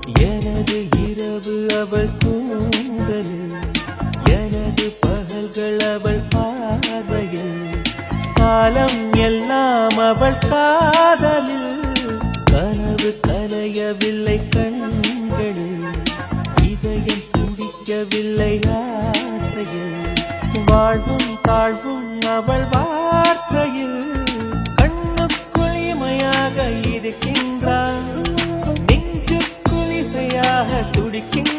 எனது இரவு அவள் கூந்தலில், எனது பகல்கள் அவள் பார்வையில், காலம் எல்லாம் அவள் காதலில். கனவு கலையவில்லை கண்களில், இதயம் துடிக்கவில்லை ஆசையில், வாழ்வும் தாழ்வும் அவள் வார்த்தையில். கண்ணுக்குள் இமையாக இருக்கின்றாள், நெஞ்சுக்குள் இசையாக துடிக்கின்றாள்.